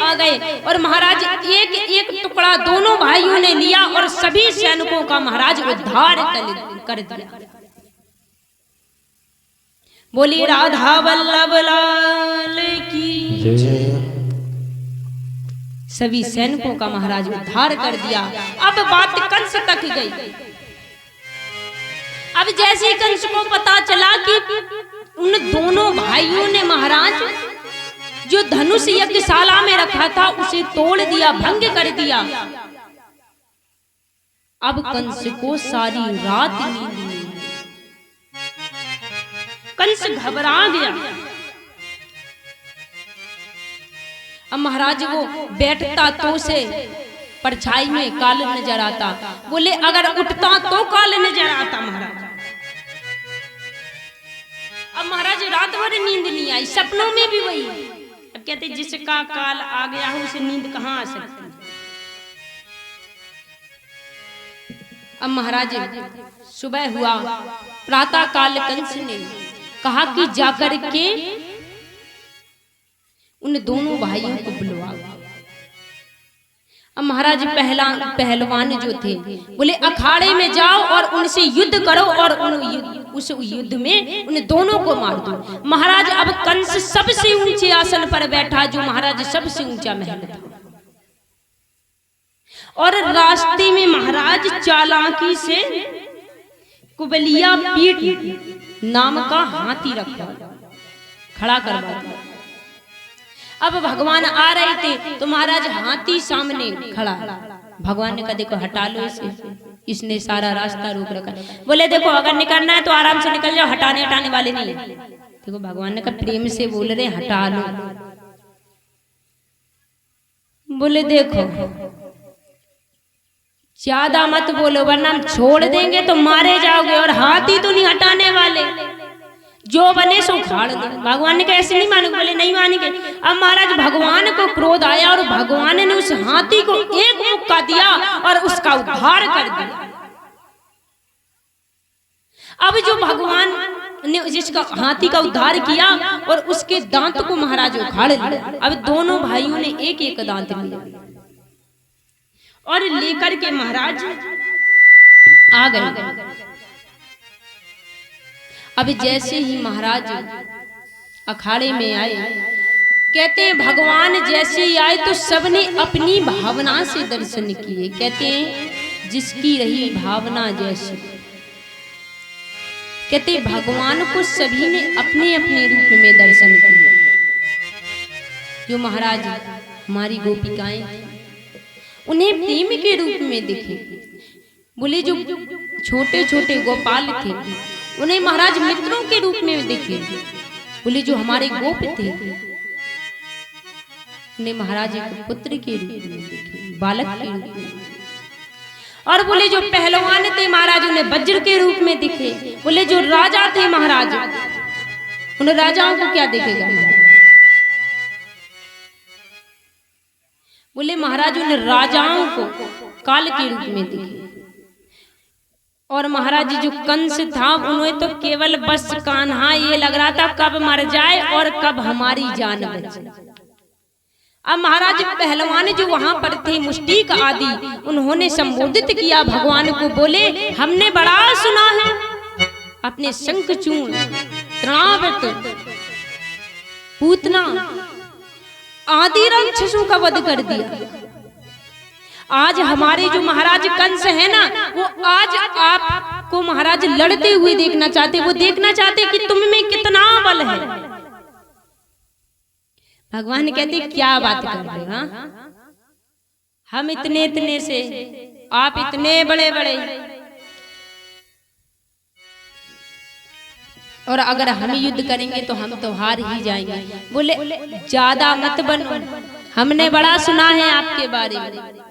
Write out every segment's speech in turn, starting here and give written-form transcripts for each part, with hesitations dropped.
आ गए और महाराज एक एक टुकड़ा दोनों भाइयों ने लिया और सभी सैनिकों का महाराज उद्धार कर दिया। बोली राधा वल्लभ लाल की जय। सभी सैनिकों का महाराज उद्धार कर दिया। अब बात कंस तक गई। अब जैसे ही कंस को पता चला कि उन दोनों भाइयों ने महाराज जो धनुष यज्ञशाला में रखा था उसे तोड़ दिया, भंग कर दिया। अब कंस को सारी रात नींद नहीं। कंस घबरा गया। अब महाराज वो बैठता तो से परछाई में काल नजर आता। बोले अगर उठता तो काल नजर आता महाराज। अब महाराज रात भर नींद नहीं आई, सपनों में भी वही। अब कहते जिसका काल आ गया हो उसे नींद कहाँ आ सकती। अब महाराज सुबह हुआ, प्रातः काल कंस ने कहा कि जाकर के उन दोनों भाइयों को बुलवा। अब महाराज पहलवान जो थे बोले अखाड़े में जाओ और उनसे युद्ध करो और उस युद्ध में उन दोनों को मार दो। महाराज अब कंस सबसे ऊंचे आसन पर बैठा, जो महाराज सबसे ऊंचा महल था। और रास्ते में महाराज चालाकी से कुबलिया पीठ नाम का हाथी रखा, खड़ा करवा दिया। अब भगवान आ रहे थे तो महाराज हाथी सामने खड़ा। भगवान ने कहा देखो हटा लो इसे, इसने सारा रास्ता रोक रखा। बोले देखो अगर निकलना है तो आराम से निकल जाओ, हटाने वाले नहीं। देखो भगवान ने कहा प्रेम से बोल रहे हटा लो। बोले देखो ज्यादा मत बोलो वरना हम छोड़ देंगे तो मारे जाओगे, और हाथी तो नहीं हटाने वाले, जो बने सो उखाड़ दो। भगवान ने कहा ऐसे नहीं मानोगे। बोले नहीं मानेंगे। अब महाराज भगवान को क्रोध आया और भगवान ने उस हाथी को एक मुक्का दिया और उसका उद्धार कर दिया। अब जो भगवान ने जिसका हाथी का उद्धार किया और उसके दांत को महाराज उखाड़ लिया। अब दोनों भाइयों ने एक एक दांत लिया और लेकर के महाराज आ गए। अब जैसे ही महाराज अखाड़े में आए, कहते हैं भगवान जैसे ही आए तो सबने अपनी भावना से दर्शन किए। कहते हैं जिसकी रही भावना जैसी। कहते भगवान को सभी ने अपने अपने रूप में दर्शन किए। जो महाराज हमारी गोपिकाएं उन्हें प्रेम के रूप में दिखे। बोले जो छोटे छोटे गोपाल थे उन्हें महाराज मित्रों के रूप में दिखे। बोले जो हमारे गोप थे उन्हें महाराज एक पुत्र के रूप में दिखे, बालक के रूप में। और बोले जो पहलवान थे महाराज उन्हें वज्र के रूप में दिखे। बोले जो राजा थे महाराज उन राजाओं को क्या दिखेगा। बोले महाराज उन राजाओं को काल के रूप में दिखे। और महाराज जो कंस था उन्हें तो केवल बस कान्हा ये लग रहा था कब मर जाए और कब हमारी जान बचे। अब महाराज पहलवान जो वहां पर थे मुष्टिक आदि उन्होंने संबोधित किया भगवान को। बोले हमने बड़ा सुना है अपने शंखचूर्ण तृणावृत पूतना आदि राक्षसों का वध कर दिया। आज हमारे जो महाराज कंस है ना वो आज आपको महाराज लड़ते हुए देखना चाहते। वो देखना चाहते कि तुम में कितना बल है। भगवान कहते क्या बात कर रहे हो। हम इतने इतने से आप इतने बड़े बड़े, और अगर हम युद्ध करेंगे तो हम तो हार ही जाएंगे। बोले ज्यादा मत बनो, हमने बड़ा सुना है आपके बारे में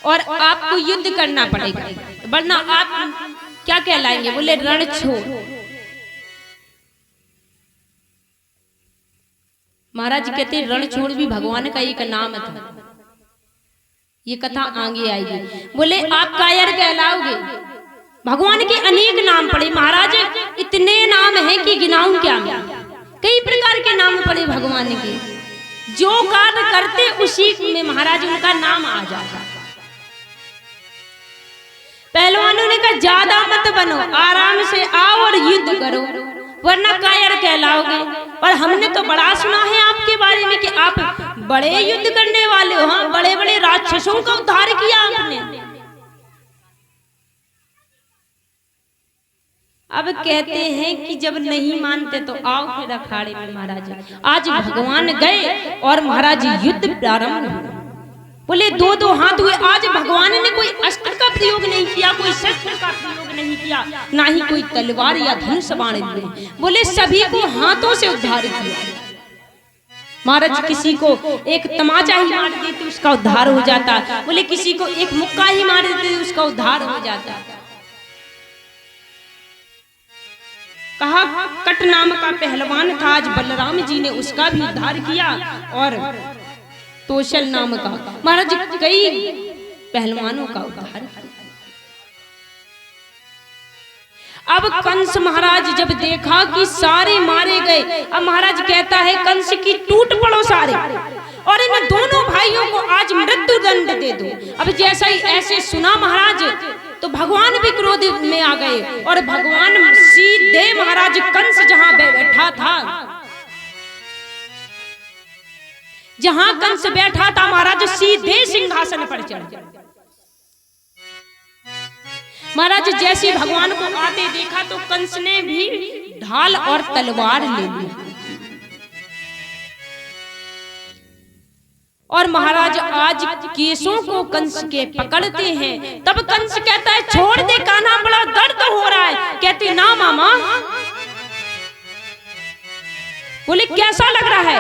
और आपको युद्ध करना पड़ेगा वरना आप क्या कहलाएंगे। बोले रणछोड़। महाराज कहते रणछोड़ भी भगवान का एक नाम था। ये कथा आगे आएगी। बोले आप कायर कहलाओगे। भगवान के अनेक नाम पड़े महाराज, इतने नाम हैं कि गिनाऊं क्या मैं। कई प्रकार के नाम पड़े भगवान के। जो कार्य करते उसी में महाराज उनका नाम आ जाता। पहलवानों ने कहा ज्यादा मत बनो, आराम से आओ और युद्ध करो, वरना कायर कहलाओगे। और हमने तो बड़ा सुना है आपके बारे में कि आप बड़े युद्ध करने वाले हो। हाँ, बड़े बड़े राक्षसों का उद्धार किया आपने। अब कहते हैं कि जब नहीं मानते तो आओ फिर अखाड़े में महाराज। आज भगवान गए और महाराज युद्ध प्रारंभ हुआ। बोले दो दो हाथ हुए। आज भगवान ने कोई अस्त्र का प्रयोग नहीं किया, कोई शस्त्र का प्रयोग नहीं किया, ना ही कोई तलवार या धनुष बाण दिए। बोले सभी को हाथों से उद्धार किया। महाराज किसी को एक तमाचा ही मार देते उसका उद्धार हो जाता। बोले किसी को एक मुक्का ही मार देते उसका उद्धार हो जाता। कहा कट नाम का पहलवान था, आज बलराम जी ने उसका भी उद्धार किया। और तोशल नाम का महाराज कई पहलवानों का उद्धार किया। अब कंस महाराज जब देखा कि सारे मारे गए, अब महाराज कहता है कंस की टूट पड़ो सारे, और इन दोनों भाइयों को आज मृत्यु दंड दे दो। अब जैसा ही ऐसे सुना महाराज तो भगवान भी क्रोध में आ गए, और भगवान सीधे महाराज कंस जहां बैठा था, जहां कंस बैठा था महाराज सीधे सिंहासन पर चढ़ गए। महाराज जैसे भगवान को आते देखा तो कंस ने भी ढाल और तलवार ले ली। और महाराज आज केसों को कंस के पकड़ते हैं। तब कंस कहता है छोड़ दे कान्हा, बड़ा दर्द हो रहा है। कहते ना मामा। बोले कैसा लग रहा है?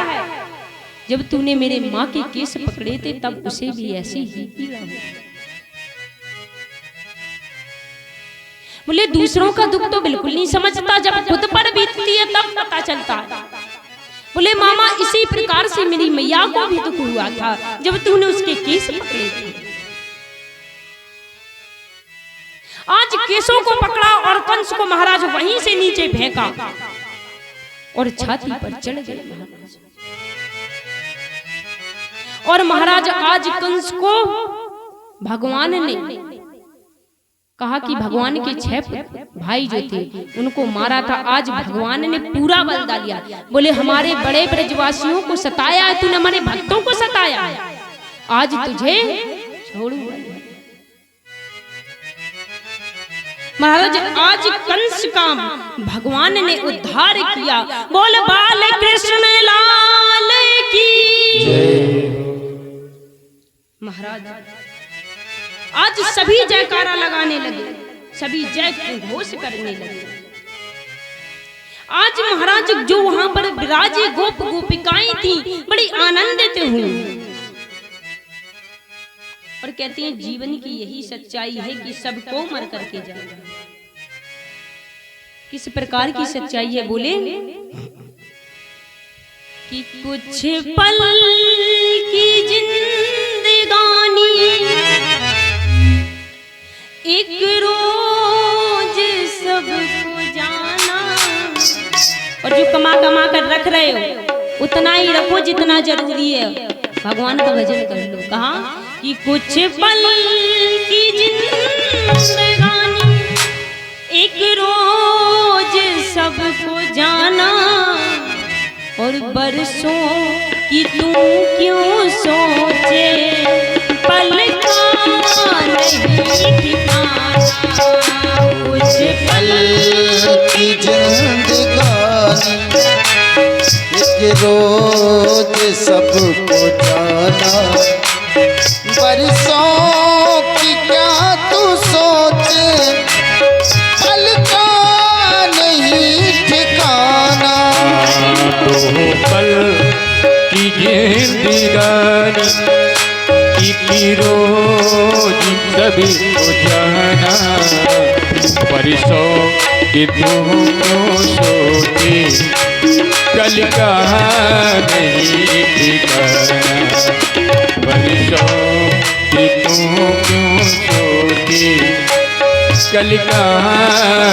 जब तूने मेरे माँ के केस पकड़े थे तब उसे भी ऐसे ही पीड़ा हुआ। बोले दूसरों का दुख तो बिल्कुल नहीं समझता, जब खुद पर बीतती है तब पता चलता है। बोले मामा इसी प्रकार से मेरी मैया को भी दुख हुआ था जब तूने उसके केस पकड़े थे। आज केसों को पकड़ा और कंस को महाराज वहीं से नीचे फेंका और छाती पर चढ़ गए महाराज। और महाराज आज कंस को भगवान ने कहा कि भगवान के 6 भाई जो थे उनको मारा था, आज भगवान ने पूरा बल डालिया। बोले हमारे बड़े ब्रजवासियों को सताया है तूने, हमारे भक्तों को सताया है, आज तुझे छोड़ूंगा। महाराज आज कंस का भगवान ने उद्धार किया। बोल बाल कृष्ण लाल की। महाराज आज सभी जयकारा लगाने लगे, सभी जय घोष करने लगे। आज महाराज जो वहां पर विराजी गोप गोपिकाएं थी बड़ी आनंदित हुई और कहती हैं जीवन की यही सच्चाई है कि सबको मर करके जाना। किस प्रकार की सच्चाई है? बोले कि कुछ पल की जिंदगानी एक रोज सबको जाना। और जो कमा कमा कर रख रहे हो उतना ही रखो जितना जरूरी है, भगवान का भजन कर लो। कहा कि कुछ पल की जिंदगानी एक रोज सबको जाना, और बरसों की तू क्यों सोचे पल का नहीं ठिकाना। कुछ पल की जिंदगानी एक रोज सबको जाना, बरसों की क्या तू सोचे पल का नहीं ठिकाना। तो पल की जिंदगानी एक रोज सभी को जाना, बरसों की तू क्यों सोचे कल का नहीं ठिकाना। बरसों की तू क्यों सोचे कल का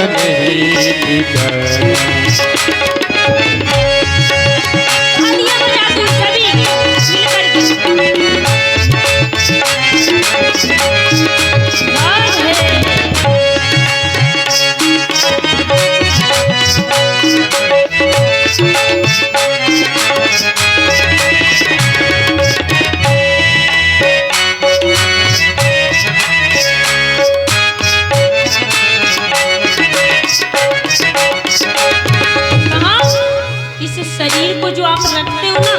नहीं ठिकाना। तालियां बजा दो सभी। रखते हो ना,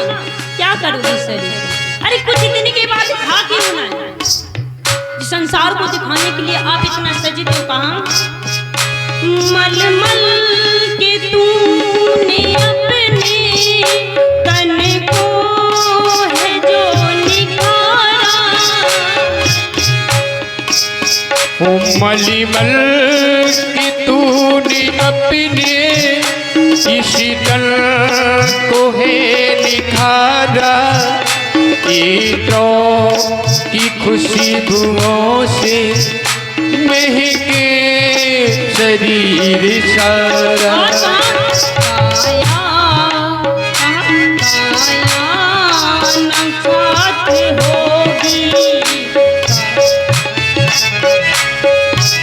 क्या करोगे शरीर? अरे कुछ दिन के बाद खा के होना है। संसार को दिखाने के लिए आप इतना सजते हो कहाँ? मलमल के तूने अपने तन को है जो निखारा। ओ मलिमल की तूने अपने इसी तन को है निखारा। ईदों की खुशबुओं से महके शरीर सारा।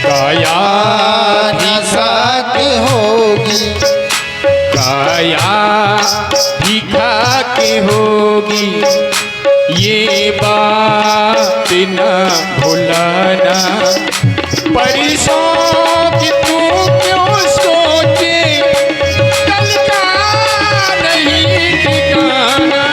काया निसात होगी, काया दिखा के होगी, ये बात न भुलाना। परसों की तू क्यों सोचे, कल का नहीं ठिकाना।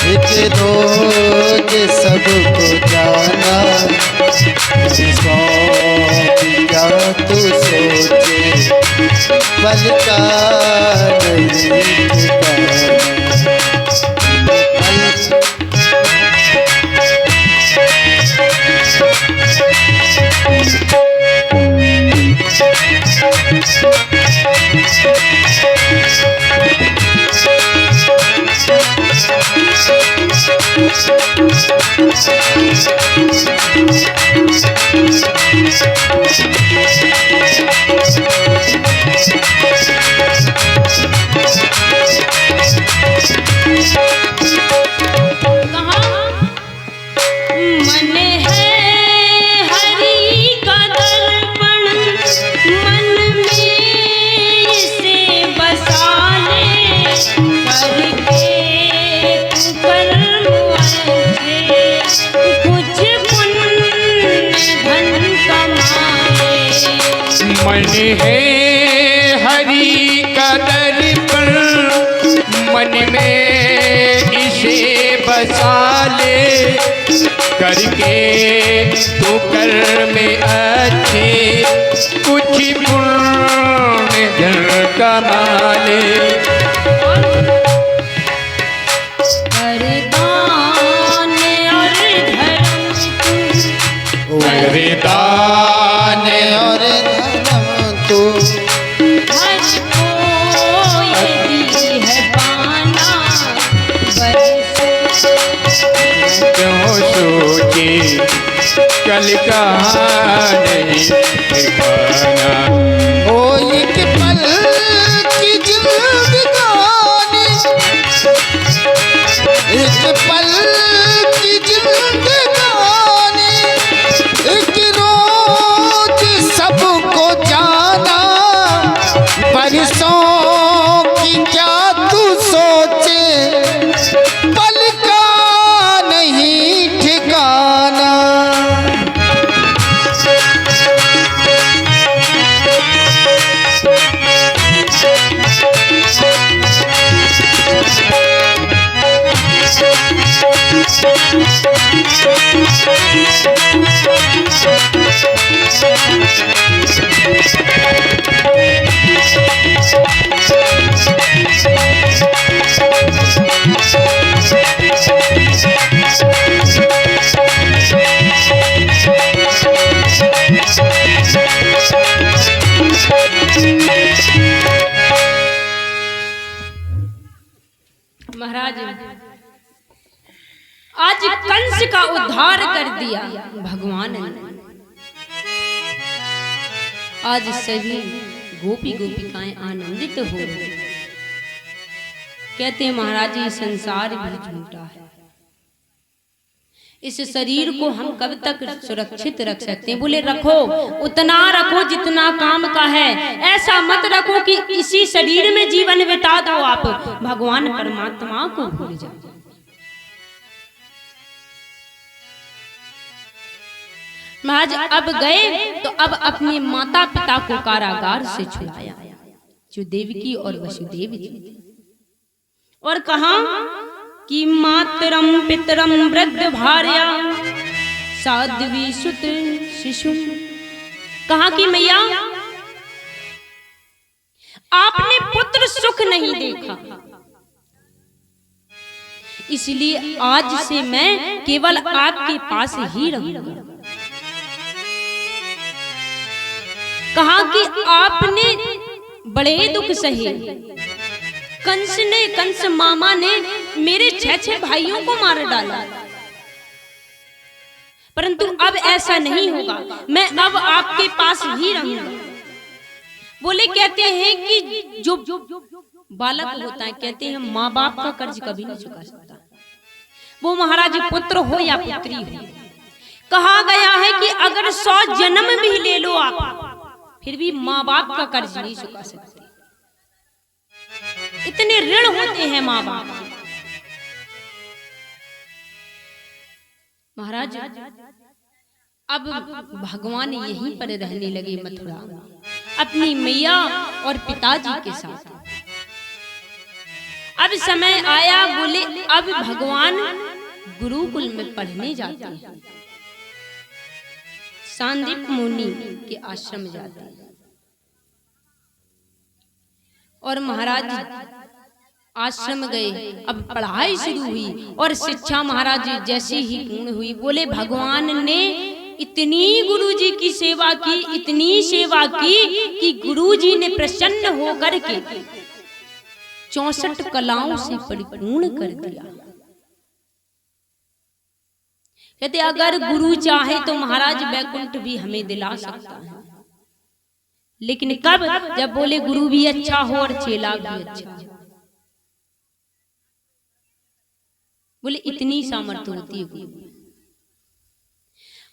एक रोज सबको जाना, क्या तू सोचे, पल का नहीं मन है हरि का दर्पण, मन में इसे बसा ले। करके तो कर्म अच्छे, कुछ पुण्य धन कमा ले। दान और धर्म तू क्यों सोचे, कल का नहीं ठिकाना। ओ एक पल की जिंदगानी, एक पल की जिंदगानी, एक रोज सबको जाना। परसों की क्या तू सोचे, पल का नहीं ठिकाना। महाराज आज कंस का उद्धार कर दिया भगवान ने। आज सभी गोपी गोपिकाएं आनंदित हो रही। कहते हैं महाराज ये संसार भी झूठा है, इस शरीर को हम कब तक सुरक्षित रख सकते हैं? बोले रखो, उतना रखो जितना काम का है, ऐसा मत रखो कि इसी शरीर में जीवन बिता दो आप भगवान परमात्मा को भूल जाओ। महाराज अब गए तो अब अपने माता पिता को कारागार से छुड़ाया, जो देवकी और वसुदेव जी थे, और कहा कि मातरम पितरम वृद्ध भार्या साध्वी सुत शिशु। कहा कि मैया आपने पुत्र सुख नहीं देखा, इसलिए आज से मैं केवल आपके पास ही रहूंगा। कहा कि आपने बड़े दुख सहे, कंस मामा ने मेरे 6 भाइयों को मार डाला, परंतु अब ऐसा नहीं होगा, मैं अब आपके पास ही रहूंगा। बोले कहते हैं कि जो बालक होता है, कहते हैं माँ बाप का कर्ज कभी नहीं चुका सकता, वो महाराज पुत्र हो या पुत्री हो। कहा गया है कि अगर 100 जन्म भी ले लो आप, फिर भी माँ बाप का कर्ज नहीं चुका सकते, इतने ऋण होते हैं माँ बाप। महाराज अब भगवान यहीं पर रहने लगे मथुरा, अपनी मैया और पिताजी के साथ। अब समय आया, बोले अब भगवान गुरुकुल में पढ़ने जाते हैं, सांदीप मुनि के आश्रम जाते हैं। और महाराज आश्रम गए, अब पढ़ाई शुरू हुई और शिक्षा महाराज जैसे ही पूर्ण हुई, बोले भगवान ने इतनी गुरुजी की सेवा की, इतनी सेवा की कि गुरुजी ने प्रसन्न होकर के 64 कलाओं से परिपूर्ण कर दिया। कहते अगर गुरु चाहे तो महाराज वैकुंठ भी हमें दिला सकता है, लेकिन कब? जब बोले गुरु भी अच्छा हो और चेला भी अच्छा हो। बोले इतनी सामर्थ्य होती है गुरु।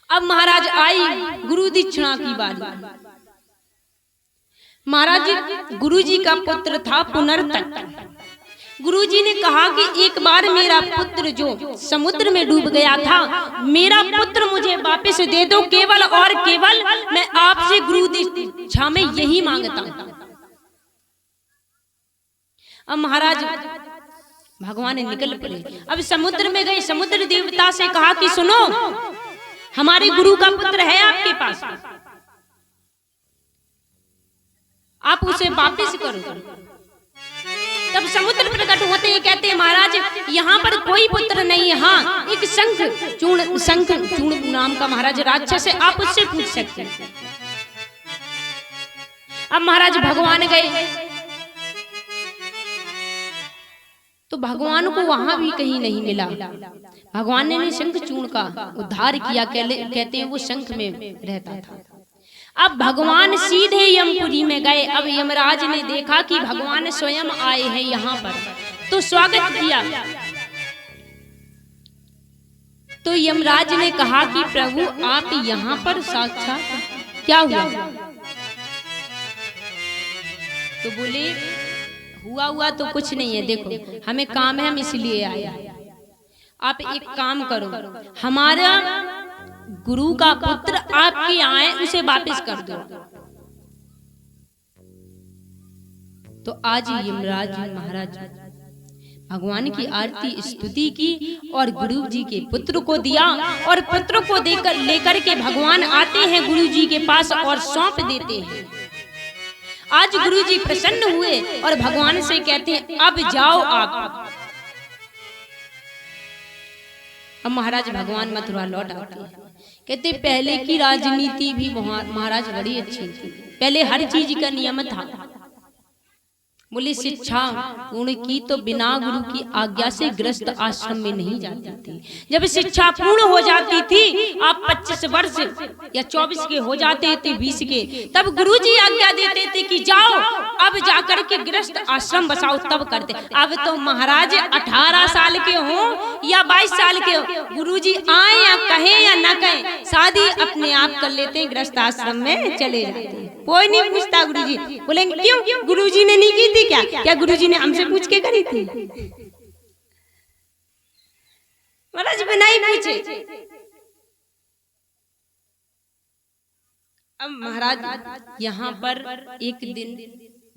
अब महाराज आई गुरु दीक्षिणा की बारी। महाराज गुरुजी का पुत्र था पुनर्तक। गुरुजी ने कहा कि एक बार मेरा पुत्र जो समुद्र में डूब गया था, मेरा पुत्र मुझे वापस दे दो, केवल और केवल मैं आपसे गुरु दीक्षा में यही मांगता हूं। अब महाराज भगवान निकल पड़े, अब समुद्र में गए, समुद्र देवता से कहा कि सुनो, हमारे गुरु का पुत्र है आपके पास, आप उसे वापस करो। तब समुद्र प्रकट होते हैं, कहते हैं महाराज यहाँ पर कोई पुत्र नहीं है, हाँ एक शंख चूर्ण नाम का महाराज राक्षस है, आप उससे पूछ सकते हैं। अब महाराज भगवान गए तो भगवान को वहां भी कहीं नहीं मिला। भगवान ने शंख चूर्ण का उद्धार किया, कहते हैं वो शंख में रहता था। अब भगवान सीधे यमपुरी में गए। अब यमराज ने देखा कि भगवान स्वयं आए हैं यहाँ पर, तो स्वागत किया। तो यमराज ने कहा कि प्रभु आप यहाँ पर साक्षात, क्या हुआ? तो बोले हुआ तो कुछ नहीं है, देखो हमें काम है, हम इसलिए आए। आप एक काम करो, हमारा गुरु का पुत्र आपके आए, उसे वापस कर दो। तो आज यमराज महाराज भगवान की आरती स्तुति की और गुरु जी के पुत्र को दिया, और पुत्र को देकर लेकर के भगवान आते हैं गुरु जी के पास और सौंप देते हैं। आज गुरु जी प्रसन्न हुए और भगवान से कहते हैं अब जाओ आप। अब महाराज भगवान मथुरा लौट आते हैं। कहते पहले की राजनीति भी महाराज बड़ी अच्छी थी, पहले हर चीज का नियम था। बोली शिक्षा पूर्ण की तो बिना गुरु की आज्ञा से गृहस्थ आश्रम में नहीं जाती थी। जब शिक्षा पूर्ण हो जाती थी, आप 25 वर्ष या 24 के हो जाते थे, 20 के, तब गुरुजी आज्ञा देते थे कि जाओ अब जाकर के गृहस्थ आश्रम बसाओ, तब करते। अब तो महाराज 18 साल के हो या 22 साल के हो, गुरुजी आए या कहें या न कहें, शादी अपने आप कर लेते हैं, गृहस्थ आश्रम में चले जाते हैं। कोई नहीं पूछता गुरुजी। बोलेंगे क्यों? गुरुजी ने नहीं की थी क्या गुरुजी ने हमसे पूछ के करी थी? महाराज बिना ही पूछे। अब महाराज यहाँ पर एक दिन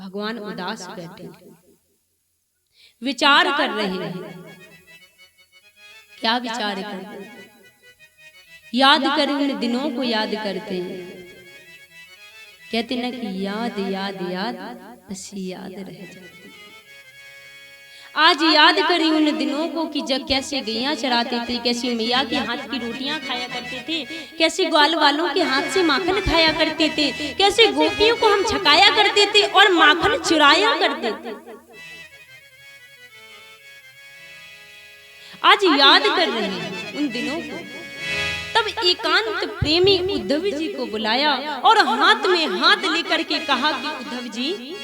भगवान उदास बैठे, विचार कर रहे हैं। क्या विचार कर रहे हैं? याद करें, उन दिनों को याद करते हैं। कहते ना कि याद याद याद बस याद रह जाती। आज याद करी उन दिनों को कि जब कैसे गैया चराते थे, कैसे मैया के हाथ की रोटियां खाया करते थे, कैसे ग्वाल वालों के हाथ से माखन खाया करते थे, कैसे गोपियों को हम छकाया करते थे और माखन चुराया करते थे। आज याद कर रहे हैं उन दिनों को। तब एकांत प्रेमी उद्धव जी को बुलाया और हाथ में हाथ लेकर के कहा कि उद्धव जी,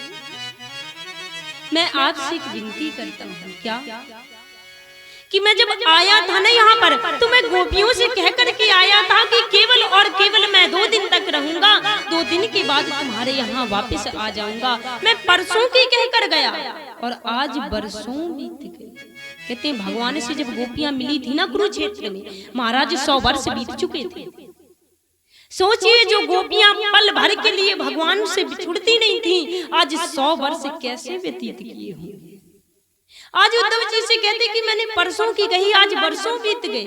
मैं आपसे एक विनती करता हूँ। क्या? कि मैं जब आया था ना यहाँ पर, तो मैं गोपियों से कह करके आया था कि केवल और केवल मैं 2 दिन तक रहूंगा, 2 दिन के बाद तुम्हारे यहाँ वापस आ जाऊंगा। मैं परसों की कहकर गया और आज बरसों बीत गए। कहते हैं भगवान से जब गोपियां मिली थी ना कुरुक्षेत्र में, महाराज 100 वर्ष बीत चुके थे। सोचिए, जो गोपियां पल भर के लिए भगवान से बिछुड़ती नहीं थी, आज 100 वर्ष कैसे व्यतीत किए होंगे। आज उद्धव जी से कहते कि मैंने परसों की कही, आज बरसों बीत गए।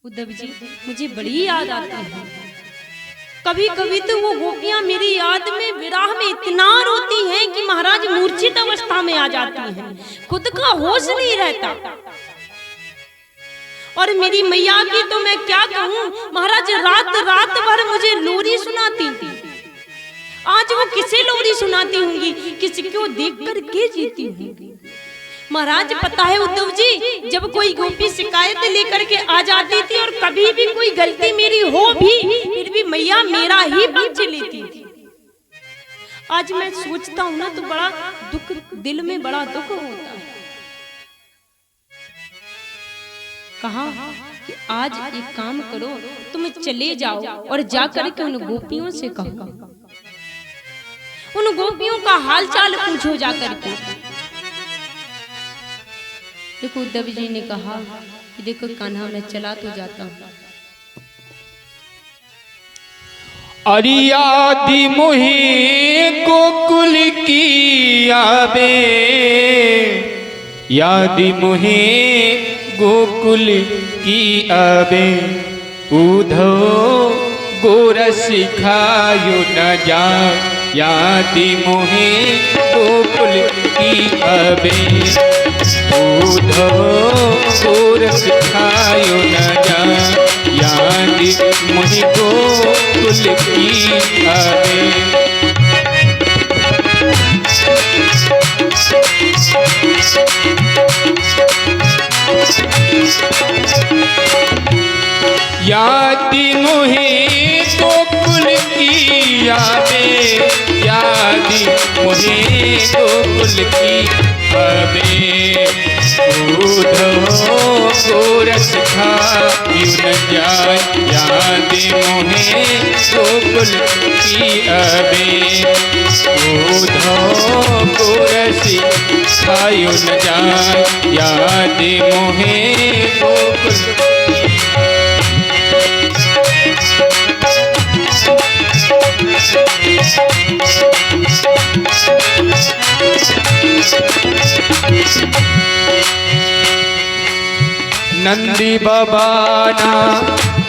उद्धव जी, मुझे बड़ी याद आती है। कभी कभी तो वो गोपियां मेरी याद में विराह में इतना रोती हैं कि महाराज मूर्छित अवस्था में आ जाती हैं, खुद का होश नहीं रहता। और मेरी मैया की तो मैं क्या कहूँ, महाराज रात रात भर मुझे लोरी सुनाती थी। आज वो किसे लोरी सुनाती होंगी, किसी को देख कर के जीती होंगी। महाराज पता है उद्धव जी, जब कोई गोपी शिकायत लेकर के आ जाती थी और कभी भी कोई गलती मेरी हो भी, फिर भी मैया मेरा ही पक्ष लेती थी। आज मैं सोचता हूँ ना तो बड़ा दुख, दिल में बड़ा दुख होता है। कहा कि आज एक काम करो, तुम चले जाओ और जाकर के उन गोपियों से कहो, उन गोपियों का हाल चाल पूछो जाकर के। देखो उद्धव जी ने कहा कि देखो कान्हा, मैं चला तो जाता हूँ। अरियादि मोहे गोकुल की आबे, यादि मोहे गोकुल की आबे, उद्धव गोरस खायो न जा, यादि मोहे गोकुल की आबे, उद्धव गोरस खायो न जा, यादि मोहे गोकुल की आबे। यादि मोहे गोकुल की आबे, यादि मोहे गोकुल की आबे, उद्धव गोरस खायो न जाय, यादि मोहे गोकुल की आबे, उद्धव गोरस खायो न जाय, यादि मोहे गोकुल। नंदी बाबाना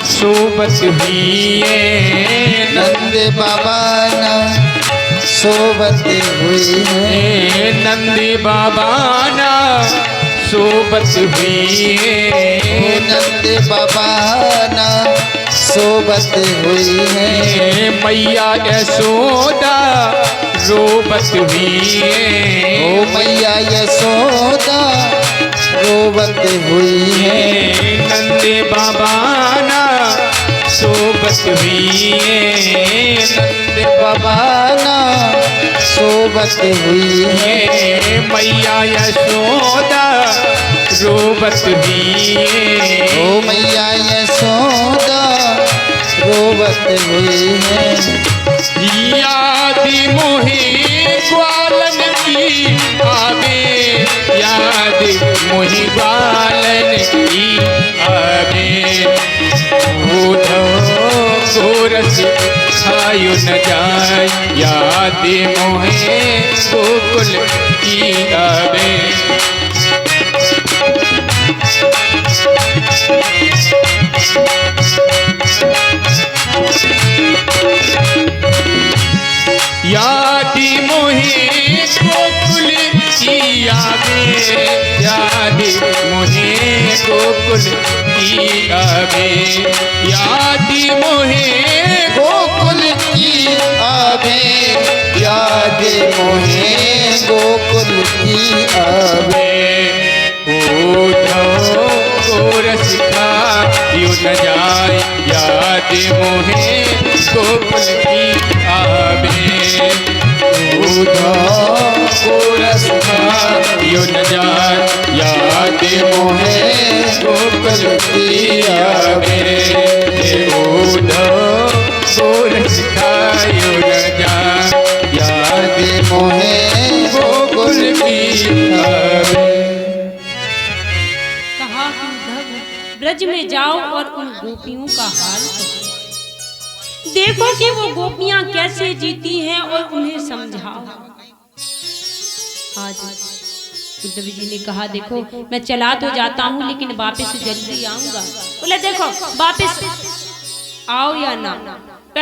सोबत हुई, नंद बाबा ना सोबत हुई है, नंदी बाबाना सोबत हुई, नंद बाबा ना सोबत हुई है। मैया यशोदा रोबत हुई है। ओ मैया यशोदा रोबत हुई है। नंद बाबा ना सोबत हुई है। नंद बाबा ना सोबत हुई है। मैया यशोदा रोबत हुई है। ओ मैया यशोदा रोबत हुई है। याद मोहे ग्वालन की आवे, याद मोहे ग्वालन की आवे। गोरस खायो न जाए, याद मोहे गोकुल की आवे। याद मोहे गोकुल की आवे, याद मोहे गोकुल की आवे। याद मोहे गोकुल की आवे, याद मोहे गोकुल की आवे। गोरस खायो न जाए, याद मोहे गोकुल की आवे। गोरस खायो न जाए, याद मोहे गोकुल की आवे। गोरस खायो न जाए, याद मोहे गोकुल की आवे। कहा कि उद्धव ब्रज में जाओ और उन गोपियों का हाल करो। देखो कि वो गोपियां कैसे जीती हैं और उन्हें समझाओ। आज उद्धव जी ने कहा देखो मैं चला तो जाता हूँ लेकिन वापस जल्दी आऊंगा। बोले देखो वापस आओ या ना